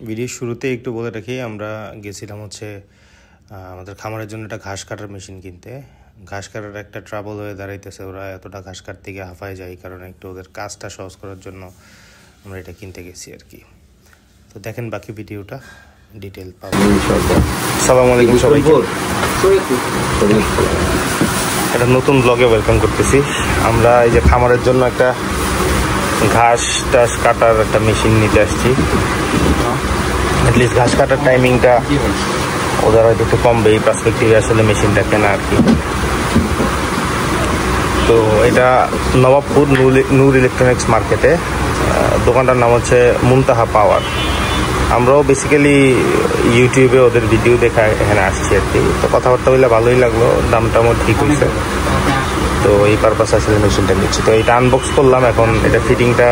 ভিডিওর শুরুতে একটু বলে রাখি, আমরা গেছিলাম হচ্ছে আমাদের খামারের জন্য একটা ঘাস কাটার মেশিন কিনতে। ঘাস কাটার একটা ট্রাবল হয়ে দাঁড়াইতেছে, ওরা এতটা ঘাস কাটতে গিয়ে হাঁফায় যায়, কারণ একটু ওদের কাজটা সহজ করার জন্য আমরা এটা কিনতে গেছি আর কি। তো দেখেন বাকি ভিডিওটা, ডিটেল পাবেন ইনশাআল্লাহ। আসসালামু আলাইকুম সবাইকে, একটা নতুন ব্লগে ওয়েলকাম করতেছি। আমরা এই যে খামারের জন্য একটা ঘাস টাস কাটার একটা মেশিন নিতে আসছি। অ্যাটলিস্ট ঘাস কাটার টাইমিংটা ওদের হয়তো একটু কমবে, এই পার্সপেক্টিভে আসলে মেশিনটা কেনা আর কি। তো এটা নবাবপুর নূর ইলেকট্রনিক্স মার্কেটে, দোকানটার নাম হচ্ছে মুনতাহা পাওয়ার। আমরাও বেসিক্যালি ইউটিউবে ওদের ভিডিও দেখা এখানে আসছি আর কি। তো কথাবার্তা বললে ভালোই লাগলো, দামটাও ঠিক হয়েছে, তো এই পারপাস আসলে মেশিনটা নিচ্ছি। তো এটা আনবক্স করলাম, এখন এটা ফিটিংটা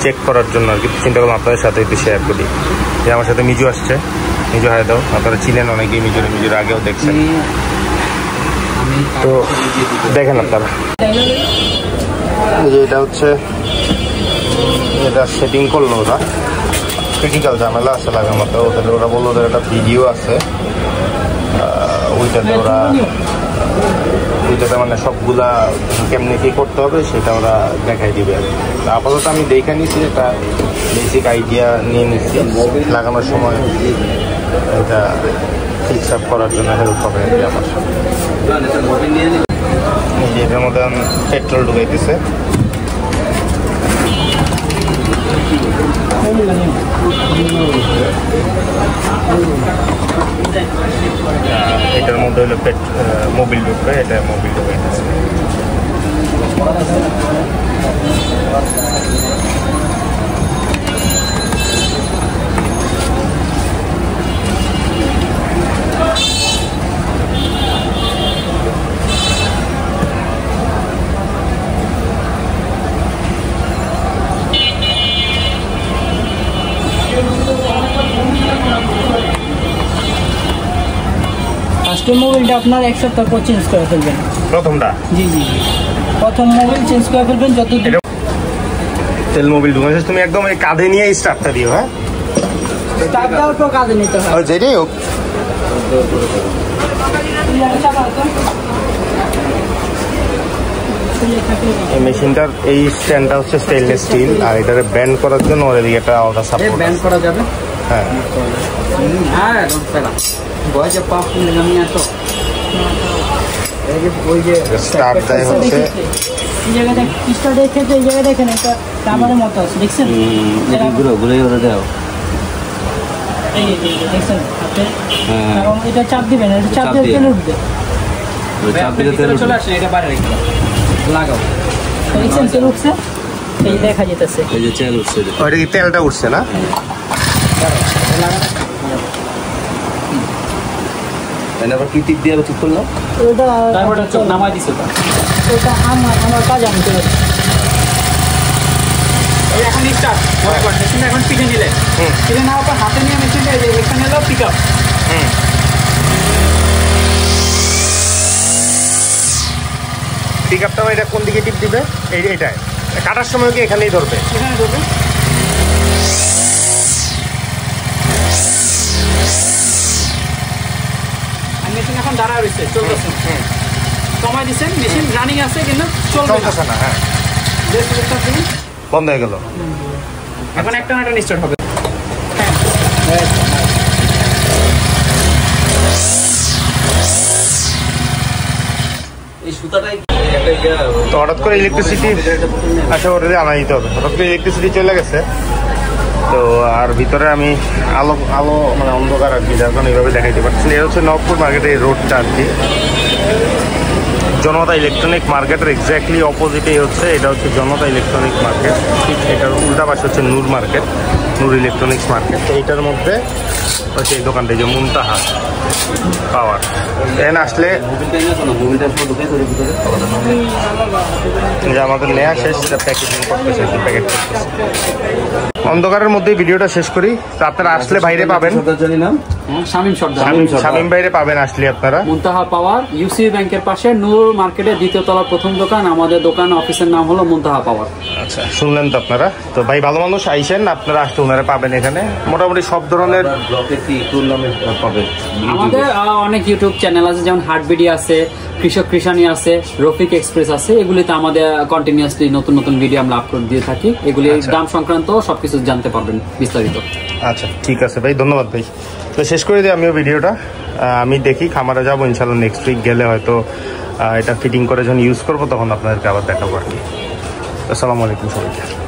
চেক করার জন্য আর কি চিন্তা করলাম আপনাদের সাথে একটু শেয়ার করি। যে আমার সাথে মিজু আসছে, মিজু হায় দাও, আপনারা চিনেন অনেকেই মিজুর আগেও দেখছেন। তো দেখেন আপনারা যে এটা হচ্ছে, এটা সেটিং করলো ওরা, ক্রিটিক্যাল ঝামেলা আছে লাগার মতো। ওরা বললো ওদের একটা ভিডিও আছে, ওইটাতে মানে সবগুলা কেমনি কি করতে হবে সেটা ওরা দেখাই দিবে আর কি। আপাতত আমি দেখে নিচ্ছি, একটা বেসিক আইডিয়া নিয়ে নিচ্ছি, লাগানোর সময় এটা ফিক্স আপ করার জন্য হেল্প হবে আর কি আমার। এটার মধ্যে পেট্রোল ঢুকাইতেছে, এটার মধ্যে হলো মোবিল ঢুকবে, এটা মোবিল ঢুকাইতেছে। ফার্স্ট মোবিলটা আপনার এক সপ্তাহ পর চেঞ্জ করে ফেলবেন। প্রথমটা? জি, প্রথম মোবিল চেঞ্জ করে ফেলবেন। যত তেল মোবিল ঢুকাইছিস তুমি, একদম এই কাঁধে নিয়ে স্টার্টটা দিও। হ্যাঁ, স্টার্ট দেওয়ার পর কাঁধে নিতে হয়, যেটাই হোক। এই মেশিনটার এই স্ট্যান্ডটা হচ্ছে স্টেনলেস স্টিল, আর এটারে ব্যান্ড করার জন্য ওর এদিকে ওটা সাপোর্ট ব্যান্ড করা যাবে। হ্যাঁ হ্যাঁ, বয়সে পাপ আমি এত ওই যে স্টার্ট দেয় হচ্ছে এই জায়গাটা স্টার্টের ক্ষেত্রে এই জায়গায় দেখেন একটা রাবারের মতো আছে, দেখছেন? ঘুরে ওরা দাও, এই দেখছেন আপনি? এবং এটা চাপ দিবেন, এটা চাপ দিয়ে তেল উঠবে, চাপ দিলে তেল চলে আসে। এটা বাইরে রেখে লাগাও, দেখছেন তেল উঠছে, এই দেখা যেতেছে, এই যে তেল উঠছে। ওইটা কি তেলটা উঠছে না? আবার কি টিপ দিয়ে ঠিক করলাম, ওটা নামাই দিচ্ছে, ওটা আমার কাজ আমি চলে এখন স্টার্ট মেশিনটা এখন পিঠে নিলে, পিঠে নেওয়ার পর হাতে নিয়ে মেশিনটা এখানে এলো পিক আপ। পিক আপটা এটা কোন দিকে টিপ দিবে? এইটাই কাটার সময় কি এখানেই ধরবে? এখানে ধরবে। মেশিন এখন দাঁড়া রয়েছে, চলতেছে, সময় দিচ্ছেন, মেশিন রানিং আছে কিন্তু চলতেছে না। হ্যাঁ, বন্ধ হয়ে গেল। এখন একটা না একটা স্টার্ট হবে। এই সুতাটাই তো হঠাৎ করে ইলেকট্রিসিটি আশা করে আনা দিতে হবে। হঠাৎ করে ইলেকট্রিসিটি চলে গেছে, তো আর ভিতরে আমি আলো মানে অন্ধকার আর কি, যার কারণে এইভাবে দেখাইতে পারছি। এটা হচ্ছে নবপুর মার্কেটের এই রোডটা আর কি, জনতা ইলেকট্রনিক মার্কেটের এক্স্যাক্টলি অপোজিটেই হচ্ছে, এটা হচ্ছে জনতা ইলেকট্রনিক মার্কেট। ঠিক এটার উল্টা পাশে হচ্ছে নূর মার্কেট, নূর ইলেকট্রনিক্স মার্কেট। এইটার মধ্যে হচ্ছে এই দোকানটা, যে মুনতাহা পাওয়ার। এখানে আসলে যে আমাদের নেওয়া শেষ, প্যাকেজিং করতেছে, প্যাকেট করতেছে। অন্ধকারের মধ্যে ভিডিওটা শেষ করি, তো আপনারা আসলে বাইরে পাবেন। শামীম সর্দার। শামীম ভাইরে পাবেন আসলে আপনারা মুনতাহা পাওয়ার, ইউসিবি ব্যাংকের পাশে নূর মার্কেটের 2য় তলার প্রথম দোকান। আমাদের দোকান অফিসের নাম হলো মুনতাহা পাওয়ার। আচ্ছা, শুনলেন তো আপনারা। তো ভাই ভালো মানুষ, আইসেন আপনারা, আসলে ওনারা পাবেন এখানে মোটামুটি সব ধরনের। ব্লকে কি টুর্নামেন্ট পাবেন? আমাদের অনেক ইউটিউব চ্যানেল আছে, যেমন হাটবিডি আছে, কৃষক কৃষানি আছে, রফিক এক্সপ্রেস আছে। এগুলিতে আমাদের কন্টিনিউয়াসলি নতুন নতুন ভিডিও আমরা আপলোড দিয়ে থাকি। এগুলি দাম সংক্রান্ত সবকিছু জানতে পারবেন বিস্তারিত। আচ্ছা, ঠিক আছে ভাই, ধন্যবাদ ভাই। তো শেষ করে দিই আমিও ভিডিওটা। আমি দেখি, খামারে যাবো ইনশাল্লাহ নেক্সট উইক, গেলে হয়তো এটা ফিটিং করে যখন ইউজ করবো তখন আপনাদেরকে আবার দেখাবো আর কি। আসসালামু আলাইকুম সবাইকে।